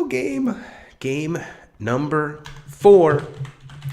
go. Game number 4.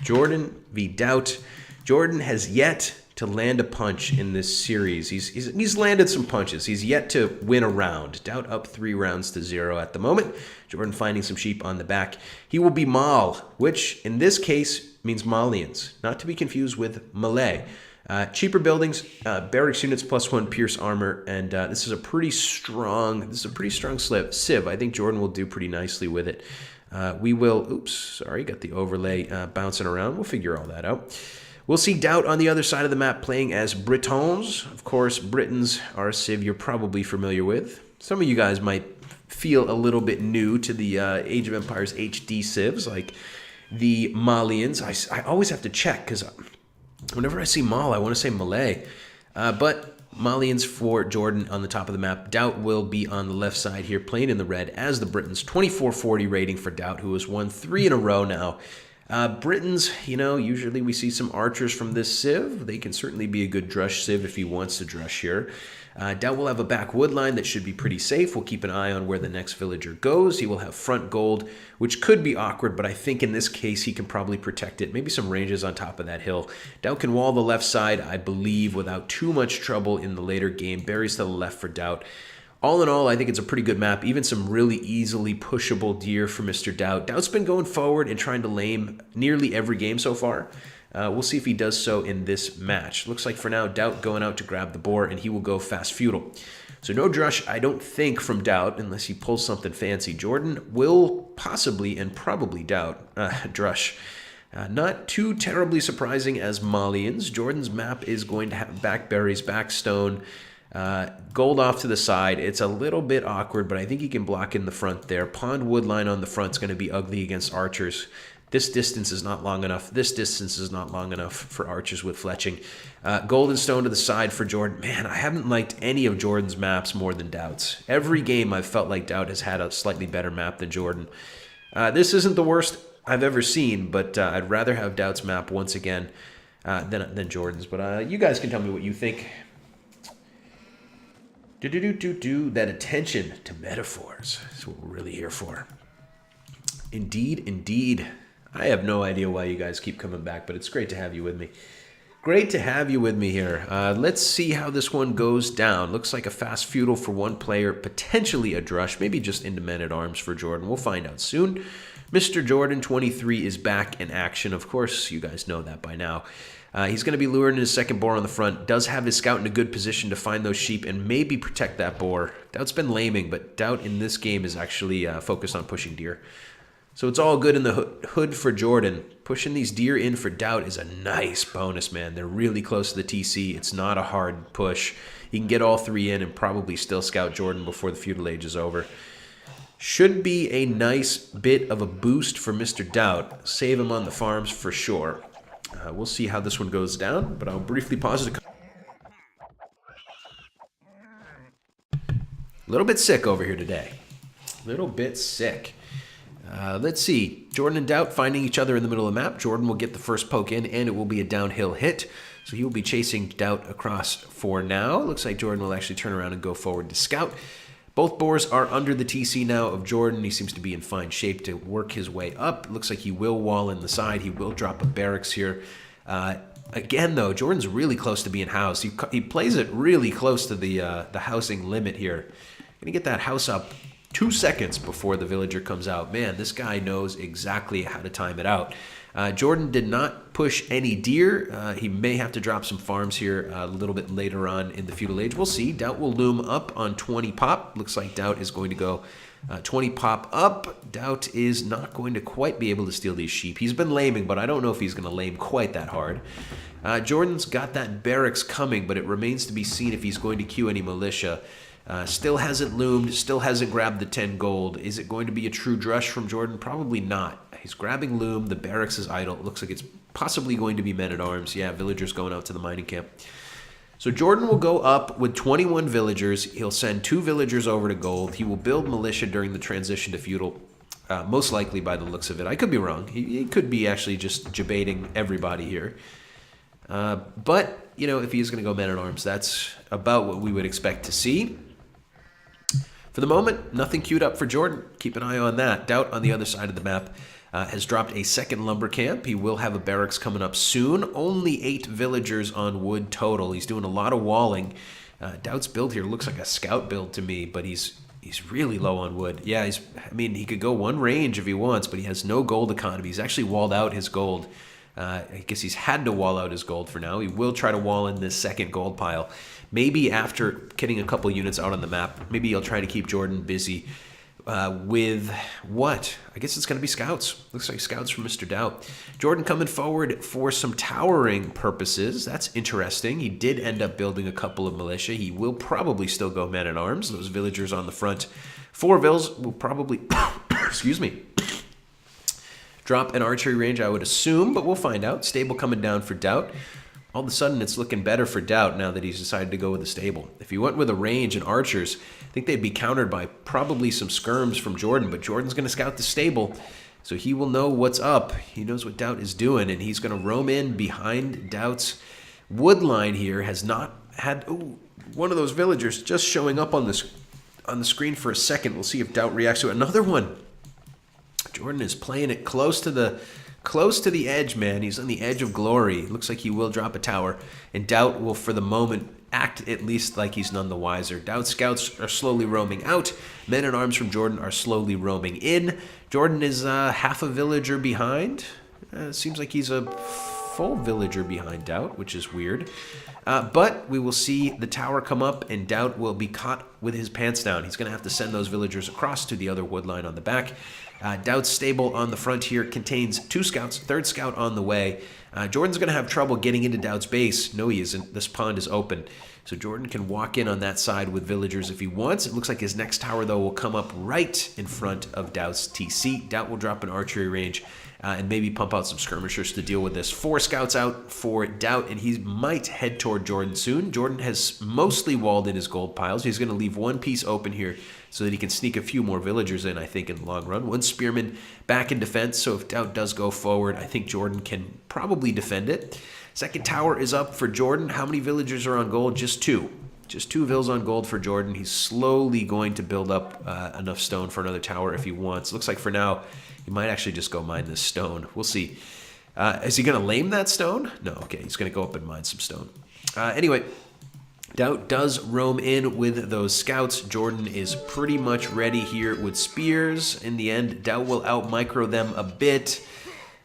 Jordan v. DauT. Jordan has yet to land a punch in this series. He's landed some punches. He's yet to win a round. DauT up 3 rounds to 0 at the moment. Jordan finding some sheep on the back. He will be Mal, which in this case means Malians, not to be confused with Malay. Cheaper buildings, barracks units +1 pierce armor, and this is a pretty strong civ. I think Jordan will do pretty nicely with it. We will, got the overlay bouncing around. We'll figure all that out. We'll see DauT on the other side of the map playing as Britons. Of course, Britons are a civ you're probably familiar with. Some of you guys might feel a little bit new to the Age of Empires HD civs, like the Malians. I always have to check, because whenever I see Mal, I want to say Malay. But Malians for Jordan on the top of the map. DauT will be on the left side here, playing in the red as the Britons. 2440 rating for DauT, who has won 3 in a row now. Britons, usually we see some archers from this civ. They can certainly be a good drush civ if he wants to drush here. DauT will have a back wood line that should be pretty safe. We'll keep an eye on where the next villager goes. He will have front gold, which could be awkward, but I think in this case he can probably protect it. Maybe some ranges on top of that hill. DauT can wall the left side, I believe, without too much trouble in the later game. Berries to the left for DauT. All in all, I think it's a pretty good map. Even some really easily pushable deer for Mr. DauT. DauT's been going forward and trying to lame nearly every game so far. We'll see if he does so in this match. Looks like for now, DauT going out to grab the boar, and he will go fast feudal. So no drush, I don't think, from DauT, unless he pulls something fancy. Jordan will possibly and probably drush. Not too terribly surprising as Malians. Jordan's map is going to have back berries, back stone, gold off to the side. It's a little bit awkward, but I think he can block in the front there. Pond wood line on the front is going to be ugly against archers. This distance is not long enough. This distance is not long enough for archers with fletching. Golden stone to the side for Jordan. Man, I haven't liked any of Jordan's maps more than DauT's. Every game I've felt like DauT has had a slightly better map than Jordan. This isn't the worst I've ever seen, but I'd rather have DauT's map once again than Jordan's. But you guys can tell me what you think. That attention to metaphors is what we're really here for. Indeed, indeed. I have no idea why you guys keep coming back, but it's great to have you with me. Great to have you with me here. Let's see how this one goes down. Looks like a fast feudal for one player, potentially a drush, maybe just into men-at-arms for Jordan. We'll find out soon. Mr. Jordan, 23, is back in action. Of course, you guys know that by now. He's going to be luring in his second boar on the front. Does have his scout in a good position to find those sheep and maybe protect that boar. DauT's been laming, but DauT in this game is actually focused on pushing deer. So it's all good in the hood for Jordan. Pushing these deer in for DauT is a nice bonus, man. They're really close to the TC. It's not a hard push. He can get all 3 in and probably still scout Jordan before the feudal age is over. Should be a nice bit of a boost for Mr. DauT. Save him on the farms for sure. We'll see how this one goes down, but I'll briefly pause it. A little bit sick over here today. A little bit sick. Let's see. Jordan and DauT finding each other in the middle of the map. Jordan will get the first poke in, and it will be a downhill hit. So he will be chasing DauT across for now. Looks like Jordan will actually turn around and go forward to scout. Both boars are under the TC now of Jordan. He seems to be in fine shape to work his way up. Looks like he will wall in the side. He will drop a barracks here. Again, though, Jordan's really close to being housed. He plays it really close to the housing limit here. Gonna get that house up 2 seconds before the villager comes out. Man, this guy knows exactly how to time it out. Jordan did not push any deer. He may have to drop some farms here a little bit later on in the feudal age. We'll see. DauT will loom up on 20 pop. Looks like DauT is going to go 20 pop up. DauT is not going to quite be able to steal these sheep. He's been laming, but I don't know if he's going to lame quite that hard. Jordan's got that barracks coming, but it remains to be seen if he's going to queue any militia. Still hasn't loomed, still hasn't grabbed the 10 gold. Is it going to be a true drush from Jordan? Probably not. He's grabbing loom, the barracks is idle. It looks like it's possibly going to be men-at-arms. Yeah, villagers going out to the mining camp. So Jordan will go up with 21 villagers. He'll send 2 villagers over to gold. He will build militia during the transition to feudal, most likely by the looks of it. I could be wrong. He could be actually just debating everybody here. But, you know, if he is going to go men-at-arms, that's about what we would expect to see. For the moment, nothing queued up for Jordan. Keep an eye on that. DauT on the other side of the map has dropped a second lumber camp. He will have a barracks coming up soon. Only 8 villagers on wood total. He's doing a lot of walling. DauT's build here looks like a scout build to me, but he's really low on wood. Yeah, he could go one range if he wants, but he has no gold economy. He's actually walled out his gold. I guess he's had to wall out his gold for now. He will try to wall in this second gold pile. Maybe after getting a couple units out on the map, maybe he'll try to keep Jordan busy with what? I guess it's going to be scouts. Looks like scouts from Mr. DauT. Jordan coming forward for some towering purposes. That's interesting. He did end up building a couple of militia. He will probably still go men-at-arms. Those villagers on the front 4 vills will probably, excuse me, drop an archery range, I would assume, but we'll find out. Stable coming down for DauT. All of a sudden, it's looking better for DauT now that he's decided to go with a stable. If he went with a range and archers, I think they'd be countered by probably some skirms from Jordan, but Jordan's going to scout the stable, so he will know what's up. He knows what DauT is doing, and he's going to roam in behind DauT's wood line here. Has not had one of those villagers just showing up on the screen for a second. We'll see if DauT reacts to it. Another one. Jordan is playing it close to the edge, man. He's on the edge of glory. Looks like he will drop a tower, and DauT will, for the moment, act at least like he's none the wiser. DauT scouts are slowly roaming out. Men-at-arms from Jordan are slowly roaming in. Jordan is half a villager behind. Seems like he's a full villager behind DauT, which is weird. But we will see the tower come up, and DauT will be caught with his pants down. He's going to have to send those villagers across to the other wood line on the back. DauT's stable on the front here contains 2 scouts, 3rd scout on the way. Jordan's going to have trouble getting into DauT's base. No, he isn't. This pond is open. So Jordan can walk in on that side with villagers if he wants. It looks like his next tower, though, will come up right in front of DauT's TC. DauT will drop an archery range and maybe pump out some skirmishers to deal with this. 4 scouts out for DauT, and he might head toward Jordan soon. Jordan has mostly walled in his gold piles. He's going to leave one piece open here so that he can sneak a few more villagers in, I think, in the long run. 1 spearman back in defense, so if DauT does go forward, I think Jordan can probably defend it. Second tower is up for Jordan. How many villagers are on gold? Just 2. Just 2 vills on gold for Jordan. He's slowly going to build up enough stone for another tower if he wants. Looks like for now, he might actually just go mine this stone. We'll see. Is he going to lame that stone? No, okay. He's going to go up and mine some stone. Anyway, DauT does roam in with those scouts. Jordan is pretty much ready here with spears. In the end, DauT will out-micro them a bit,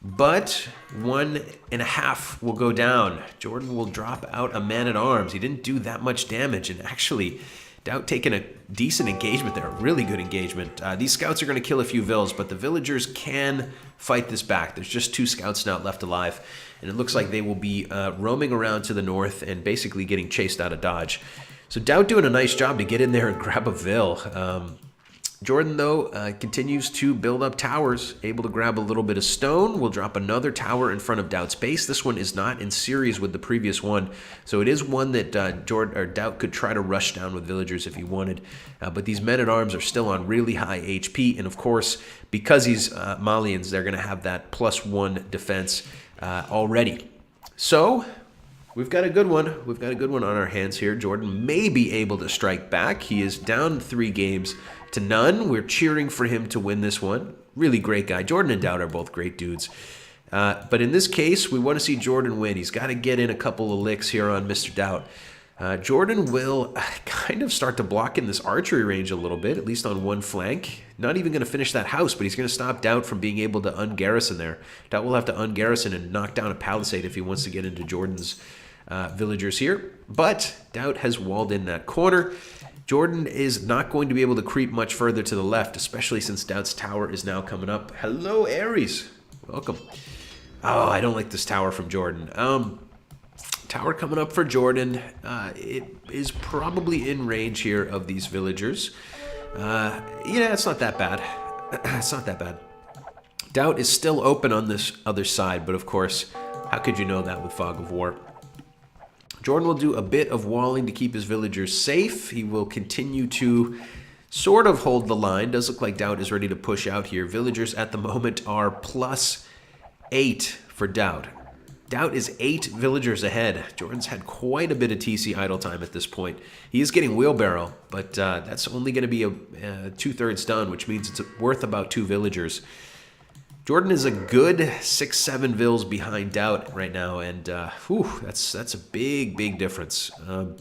but 1.5 will go down. Jordan will drop out a man-at-arms. He didn't do that much damage, and actually, DauT taking a decent engagement there, a really good engagement. These scouts are going to kill a few vills, but the villagers can fight this back. There's just 2 scouts now left alive, and it looks like they will be roaming around to the north and basically getting chased out of dodge. So DauT doing a nice job to get in there and grab a vill. Jordan, though, continues to build up towers, able to grab a little bit of stone. We'll drop another tower in front of DauT's base. This one is not in series with the previous one, so it is one that DauT could try to rush down with villagers if he wanted. But these men-at-arms are still on really high HP, and of course, because he's Malians, they're going to have that +1 defense already. So we've got a good one. We've got a good one on our hands here. Jordan may be able to strike back. He is down 3 games to none. We're cheering for him to win this one. Really great guy. Jordan and DauT are both great dudes. But in this case, we want to see Jordan win. He's got to get in a couple of licks here on Mr. DauT. Jordan will kind of start to block in this archery range a little bit, at least on one flank. Not even going to finish that house, but he's going to stop DauT from being able to ungarrison there. DauT will have to ungarrison and knock down a palisade if he wants to get into Jordan's villagers here. But DauT has walled in that corner. Jordan is not going to be able to creep much further to the left, especially since DauT's tower is now coming up. Hello, Ares. Welcome. Oh, I don't like this tower from Jordan. Tower coming up for Jordan. It is probably in range here of these villagers. Yeah, it's not that bad. It's not that bad. DauT is still open on this other side, but of course, how could you know that with Fog of War? Jordan will do a bit of walling to keep his villagers safe. He will continue to sort of hold the line. Does look like DauT is ready to push out here. Villagers at the moment are +8 for DauT. DauT is 8 villagers ahead. Jordan's had quite a bit of TC idle time at this point. He is getting wheelbarrow, but that's only going to be a 2/3 done, which means it's worth about 2 villagers. Jordan is a good 6-7 vills behind DauT right now, and that's a big difference.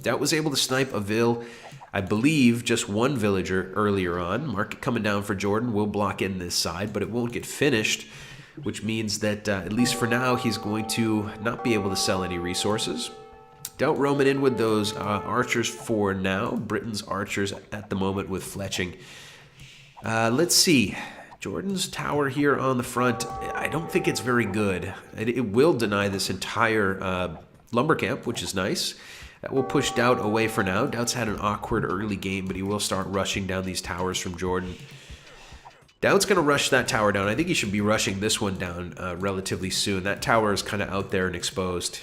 DauT was able to snipe a vill, I believe, just 1 villager earlier on. Market coming down for Jordan will block in this side, but it won't get finished, which means that at least for now, he's going to not be able to sell any resources. DauT roaming in with those archers for now. Britain's archers at the moment with fletching. Let's see. Jordan's tower here on the front, I don't think it's very good. It will deny this entire lumber camp, which is nice. That will push DauT away for now. DauT's had an awkward early game, but he will start rushing down these towers from Jordan. DauT's going to rush that tower down. I think he should be rushing this one down relatively soon. That tower is kind of out there and exposed.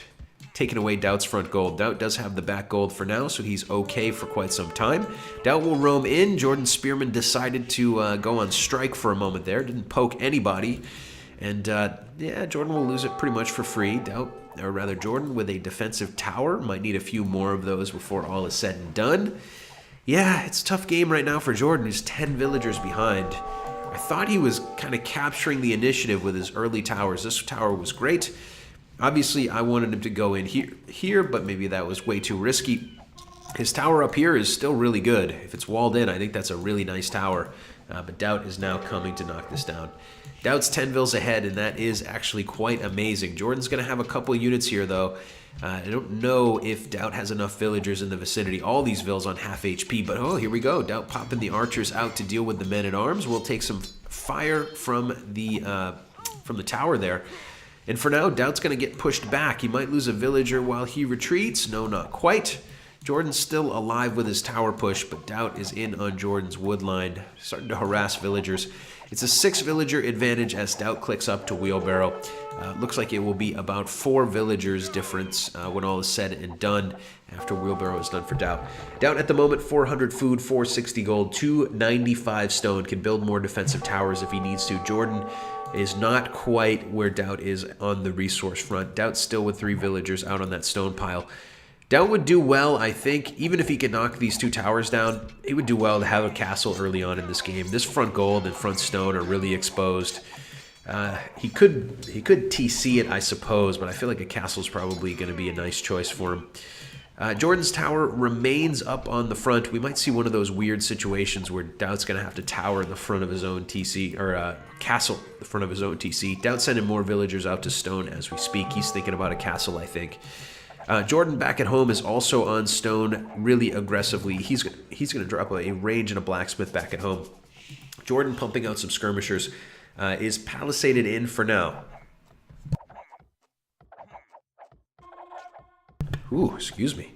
Taking away DauT's front gold. DauT does have the back gold for now, so he's okay for quite some time. DauT will roam in. Jordan's spearman decided to go on strike for a moment there. Didn't poke anybody. And yeah, Jordan will lose it pretty much for free. Jordan with a defensive tower. Might need a few more of those before all is said and done. Yeah, it's a tough game right now for Jordan. He's 10 villagers behind. I thought he was kind of capturing the initiative with his early towers. This tower was great. Obviously, I wanted him to go in here, but maybe that was way too risky. His tower up here is still really good. If it's walled in, I think that's a really nice tower. But DauT is now coming to knock this down. DauT's 10 vills ahead, and that is actually quite amazing. Jordan's going to have a couple units here, though. I don't know if DauT has enough villagers in the vicinity. All these vills on half HP, but oh, here we go. DauT popping the archers out to deal with the men-at-arms. We'll take some fire from the tower there. And for now, DauT's going to get pushed back. He might lose a villager while he retreats. No, not quite. Jordan's still alive with his tower push, but DauT is in on Jordan's wood line, starting to harass villagers. It's a 6-villager advantage as DauT clicks up to wheelbarrow. Looks like it will be about 4 villagers difference when all is said and done after wheelbarrow is done for DauT. DauT at the moment, 400 food, 460 gold, 295 stone. Can build more defensive towers if he needs to. Jordan is not quite where DauT is on the resource front. DauT's still with 3 villagers out on that stone pile. DauT would do well, I think, even if he could knock these 2 towers down, he would do well to have a castle early on in this game. This front gold and front stone are really exposed. He could TC it, I suppose, but I feel like a castle is probably going to be a nice choice for him. Jordan's tower remains up on the front. We might see one of those weird situations where DauT's going to have to tower in the front of his own TC, or castle in the front of his own TC. DauT's sending more villagers out to stone as we speak. He's thinking about a castle, I think. Jordan back at home is also on stone really aggressively. He's going to drop a range and a blacksmith back at home. Jordan pumping out some skirmishers is palisaded in for now. Ooh, excuse me.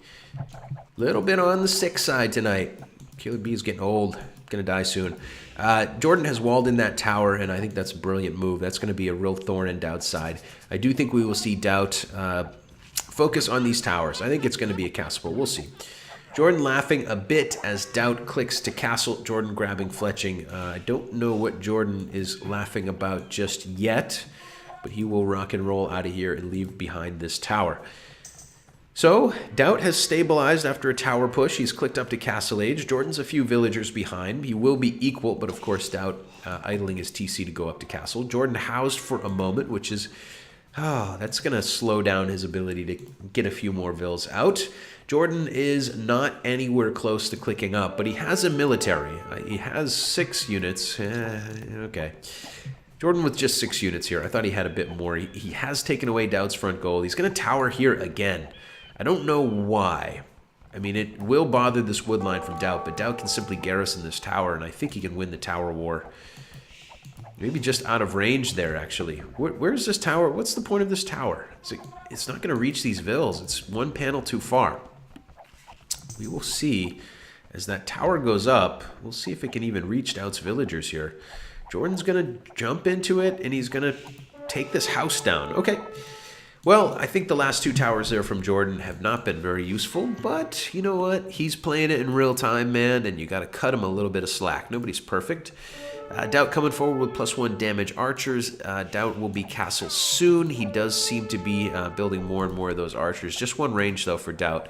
Little bit on the sick side tonight. Killer Bee's getting old. Gonna die soon. Jordan has walled in that tower, and I think that's a brilliant move. That's going to be a real thorn in DauT's side. I do think we will see DauT focus on these towers. I think it's going to be a castle, but we'll see. Jordan laughing a bit as DauT clicks to castle. Jordan grabbing fletching. I don't know what Jordan is laughing about just yet, but he will rock and roll out of here and leave behind this tower. So, DauT has stabilized after a tower push. He's clicked up to Castle Age. Jordan's a few villagers behind. He will be equal, but of course DauT idling his TC to go up to Castle. Jordan housed for a moment, which is... that's going to slow down his ability to get a few more vills out. Jordan is not anywhere close to clicking up, but he has a military. He has 6 units. Okay. Jordan with just 6 units here. I thought he had a bit more. He has taken away DauT's front goal. He's going to tower here again. I don't know why. I mean, it will bother this wood line from DauT, but DauT can simply garrison this tower, and I think he can win the tower war. Maybe just out of range there, actually. Where's this tower? What's the point of this tower? It's not going to reach these vills. It's one panel too far. We will see as that tower goes up. We'll see if it can even reach DauT's villagers here. Jordan's going to jump into it, and he's going to take this house down. Okay. Well, I think the last two towers there from Jordan have not been very useful, but you know what? He's playing it in real time, man, and you got to cut him a little bit of slack. Nobody's perfect. DauT coming forward with +1 damage archers. DauT will be castle soon. He does seem to be building more and more of those archers. Just one range, though, for DauT.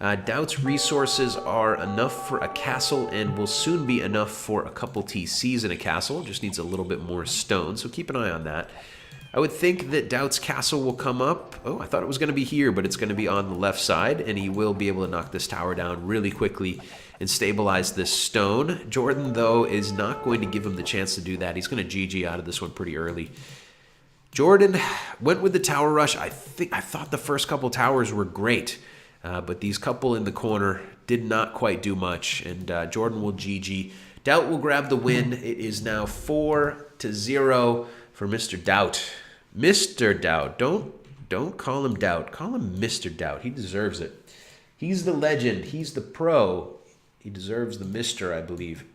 DauT's resources are enough for a castle and will soon be enough for a couple TCs in a castle. Just needs a little bit more stone, so keep an eye on that. I would think that DauT's castle will come up. Oh, I thought it was going to be here, but it's going to be on the left side, and he will be able to knock this tower down really quickly and stabilize this stone. Jordan, though, is not going to give him the chance to do that. He's going to GG out of this one pretty early. Jordan went with the tower rush. I thought the first couple towers were great, but these couple in the corner did not quite do much, and Jordan will GG. DauT will grab the win. It is now 4-0 for Mr. DauT. Mr. DauT. Don't call him DauT. Call him Mr. DauT. He deserves it. He's the legend. He's the pro. He deserves the Mr., I believe.